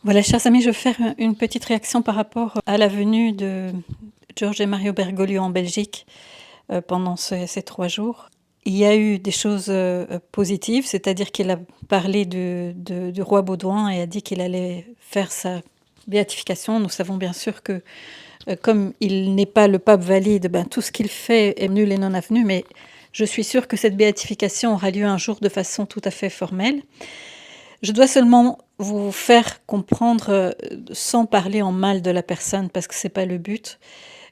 Voilà, chers amis, je veux faire une petite réaction par rapport à la venue de George et Mario Bergoglio en Belgique pendant ces 3 jours. Il y a eu des choses positives, c'est-à-dire qu'il a parlé du roi Baudouin et a dit qu'il allait faire sa béatification. Nous savons bien sûr que comme il n'est pas le pape valide, tout ce qu'il fait est nul et non avenu, mais je suis sûre que cette béatification aura lieu un jour de façon tout à fait formelle. Je dois seulement vous faire comprendre, sans parler en mal de la personne, parce que c'est pas le but,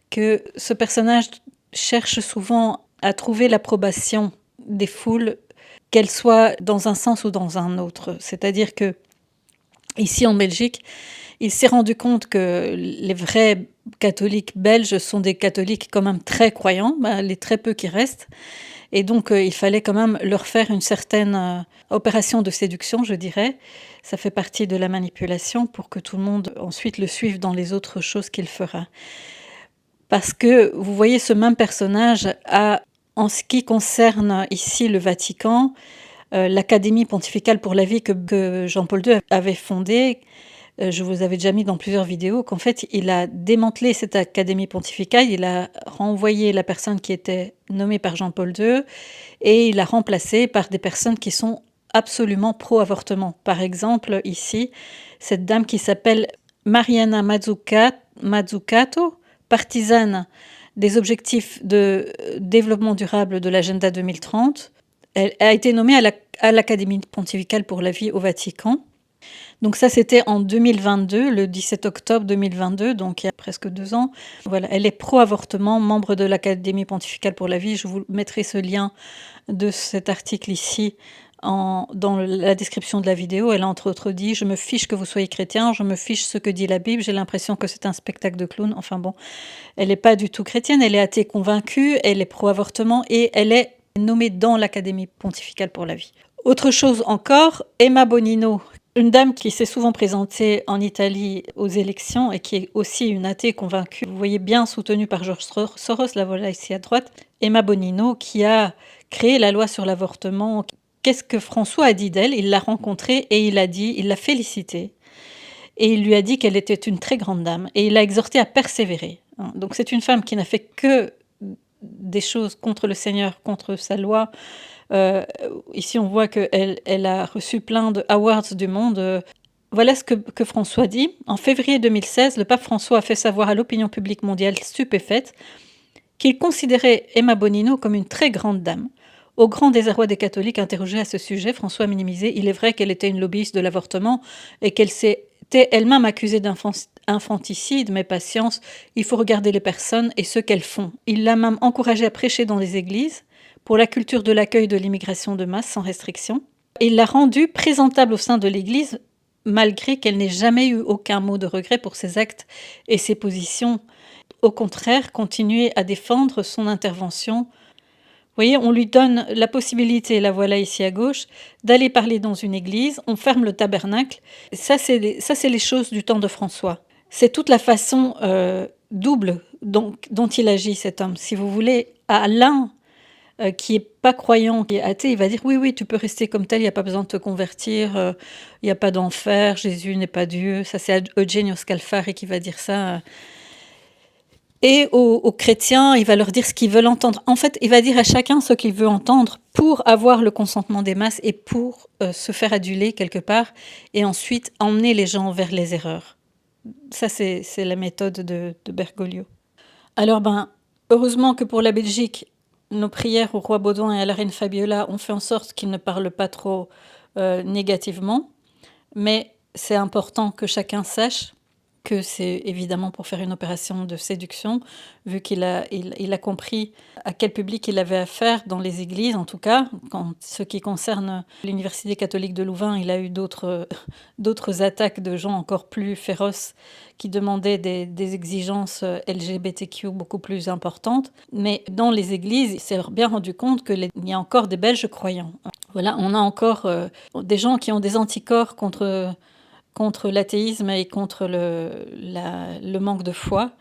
que ce personnage cherche souvent à trouver l'approbation des foules, qu'elles soient dans un sens ou dans un autre. C'est-à-dire que ici en Belgique, il s'est rendu compte que les vrais catholiques belges sont des catholiques quand même très croyants, les très peu qui restent. Et donc, il fallait quand même leur faire une certaine opération de séduction, je dirais. Ça fait partie de la manipulation pour que tout le monde ensuite le suive dans les autres choses qu'il fera. Parce que vous voyez, ce même personnage a, en ce qui concerne ici le Vatican, l'Académie pontificale pour la vie que Jean-Paul II avait fondée. Je vous avais déjà mis dans plusieurs vidéos qu'en fait, il a démantelé cette académie pontificale, il a renvoyé la personne qui était nommée par Jean-Paul II et il l'a remplacée par des personnes qui sont absolument pro-avortement. Par exemple, ici, cette dame qui s'appelle Mariana Mazzucato, partisane des objectifs de développement durable de l'agenda 2030. Elle a été nommée à l'Académie pontificale pour la vie au Vatican. Donc ça, c'était en 2022, le 17 octobre 2022, donc il y a presque 2 ans. Voilà, elle est pro-avortement, membre de l'Académie pontificale pour la vie. Je vous mettrai ce lien de cet article ici dans la description de la vidéo. Elle a entre autres dit « Je me fiche que vous soyez chrétien, je me fiche ce que dit la Bible, j'ai l'impression que c'est un spectacle de clown. » Enfin bon, elle n'est pas du tout chrétienne, elle est athée convaincue, elle est pro-avortement et elle est nommée dans l'Académie pontificale pour la vie. Autre chose encore, Emma Bonino, une dame qui s'est souvent présentée en Italie aux élections et qui est aussi une athée convaincue, vous voyez, bien soutenue par George Soros, la voilà ici à droite. Emma Bonino qui a créé la loi sur l'avortement. Qu'est-ce que François a dit d'elle? Il l'a rencontrée et il l'a félicitée. Et il lui a dit qu'elle était une très grande dame et il l'a exhortée à persévérer. Donc c'est une femme qui n'a fait que des choses contre le Seigneur, contre sa loi. Ici, on voit qu'elle a reçu plein de awards du monde. Voilà ce que François dit. En février 2016, le pape François a fait savoir à l'opinion publique mondiale stupéfaite qu'il considérait Emma Bonino comme une très grande dame. Au grand désarroi des catholiques interrogés à ce sujet, François a minimisé. Il est vrai qu'elle était une lobbyiste de l'avortement et qu'elle s'était elle-même accusée d'infanticide, mais patience, il faut regarder les personnes et ce qu'elles font. Il l'a même encouragée à prêcher dans les églises pour la culture de l'accueil de l'immigration de masse sans restriction. Il l'a rendue présentable au sein de l'Église, malgré qu'elle n'ait jamais eu aucun mot de regret pour ses actes et ses positions. Au contraire, continuer à défendre son intervention. Vous voyez, on lui donne la possibilité, la voilà ici à gauche, d'aller parler dans une église, on ferme le tabernacle. Ça, c'est les choses du temps de François. C'est toute la façon double dont il agit, cet homme. Si vous voulez, à l'un qui est pas croyant, qui est athée, il va dire oui, oui, tu peux rester comme tel, il n'y a pas besoin de te convertir, il n'y a pas d'enfer, Jésus n'est pas Dieu. Ça, c'est Eugenio Scalfari qui va dire ça. Et aux chrétiens, il va leur dire ce qu'ils veulent entendre. En fait, il va dire à chacun ce qu'il veut entendre pour avoir le consentement des masses et pour se faire aduler quelque part et ensuite emmener les gens vers les erreurs. Ça, c'est la méthode de Bergoglio. Alors, heureusement que pour la Belgique, nos prières au roi Baudouin et à la reine Fabiola ont fait en sorte qu'ils ne parlent pas trop négativement. Mais c'est important que chacun sache que c'est évidemment pour faire une opération de séduction, vu qu'il a compris à quel public il avait affaire dans les églises, en tout cas. En ce qui concerne l'Université catholique de Louvain, il a eu d'autres attaques de gens encore plus féroces qui demandaient des exigences LGBTQ beaucoup plus importantes. Mais dans les églises, il s'est bien rendu compte qu'il y a encore des Belges croyants. Voilà, on a encore des gens qui ont des anticorps contre l'athéisme et contre le manque de foi.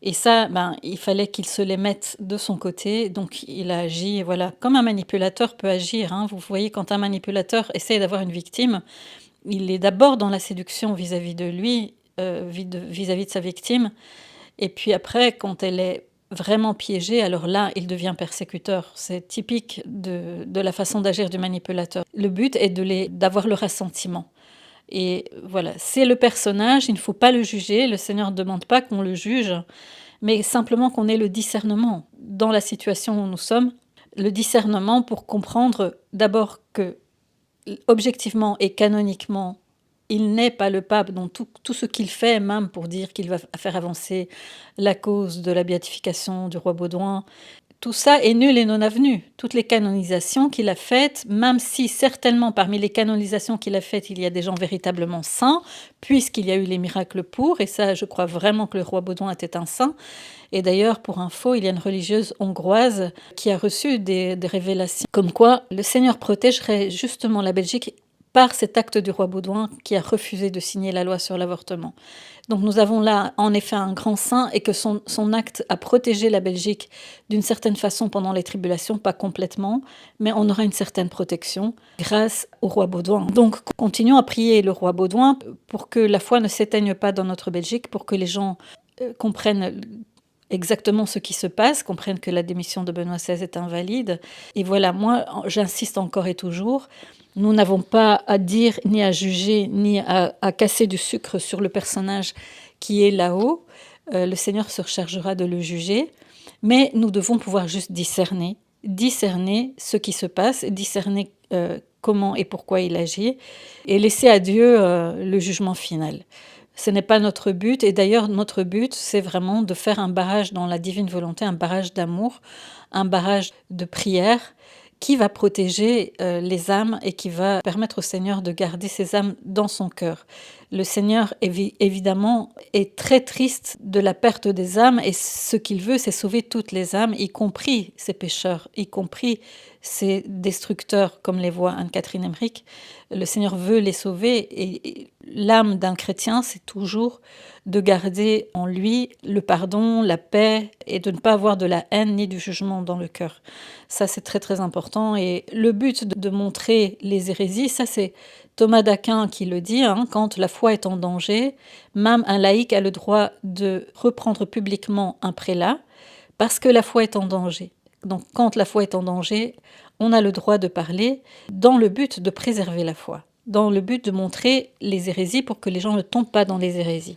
Et ça, il fallait qu'il se les mette de son côté. Donc, il a agi, voilà, comme un manipulateur peut agir. Vous voyez, quand un manipulateur essaie d'avoir une victime, Il est d'abord dans la séduction vis-à-vis de lui, vis-à-vis de sa victime, et puis après, quand elle est vraiment piégée, alors là, il devient persécuteur. C'est typique de la façon d'agir du manipulateur. Le but est d'avoir le ressentiment. Et voilà, c'est le personnage, il ne faut pas le juger. Le Seigneur ne demande pas qu'on le juge, mais simplement qu'on ait le discernement dans la situation où nous sommes. Le discernement pour comprendre d'abord que, objectivement et canoniquement, il n'est pas le pape dans tout ce qu'il fait, même pour dire qu'il va faire avancer la cause de la béatification du roi Baudouin. Tout ça est nul et non avenu. Toutes les canonisations qu'il a faites, même si certainement parmi les canonisations qu'il a faites, il y a des gens véritablement saints, puisqu'il y a eu les miracles pour, et ça je crois vraiment que le roi Baudouin était un saint. Et d'ailleurs, pour info, il y a une religieuse hongroise qui a reçu des révélations comme quoi le Seigneur protégerait justement la Belgique par cet acte du roi Baudouin qui a refusé de signer la loi sur l'avortement. Donc nous avons là en effet un grand saint et que son acte a protégé la Belgique d'une certaine façon pendant les tribulations, pas complètement, mais on aura une certaine protection grâce au roi Baudouin. Donc continuons à prier le roi Baudouin pour que la foi ne s'éteigne pas dans notre Belgique, pour que les gens comprennent exactement ce qui se passe, comprennent que la démission de Benoît XVI est invalide. Et voilà, moi j'insiste encore et toujours, nous n'avons pas à dire, ni à juger, ni à casser du sucre sur le personnage qui est là-haut. Le Seigneur se chargera de le juger, mais nous devons pouvoir juste discerner ce qui se passe, discerner comment et pourquoi il agit, et laisser à Dieu le jugement final. Ce n'est pas notre but, et d'ailleurs notre but, c'est vraiment de faire un barrage dans la divine volonté, un barrage d'amour, un barrage de prière, qui va protéger les âmes et qui va permettre au Seigneur de garder ces âmes dans son cœur. Le Seigneur, évidemment, est très triste de la perte des âmes et ce qu'il veut, c'est sauver toutes les âmes, y compris ces pécheurs, y compris ces destructeurs, comme les voit Anne-Catherine Emmerich. Le Seigneur veut les sauver et l'âme d'un chrétien, c'est toujours de garder en lui le pardon, la paix et de ne pas avoir de la haine ni du jugement dans le cœur. Ça, c'est très très important. Et le but de montrer les hérésies, ça c'est Thomas d'Aquin qui le dit, quand la foi est en danger, même un laïc a le droit de reprendre publiquement un prélat parce que la foi est en danger. Donc quand la foi est en danger, on a le droit de parler dans le but de préserver la foi, dans le but de montrer les hérésies pour que les gens ne tombent pas dans les hérésies.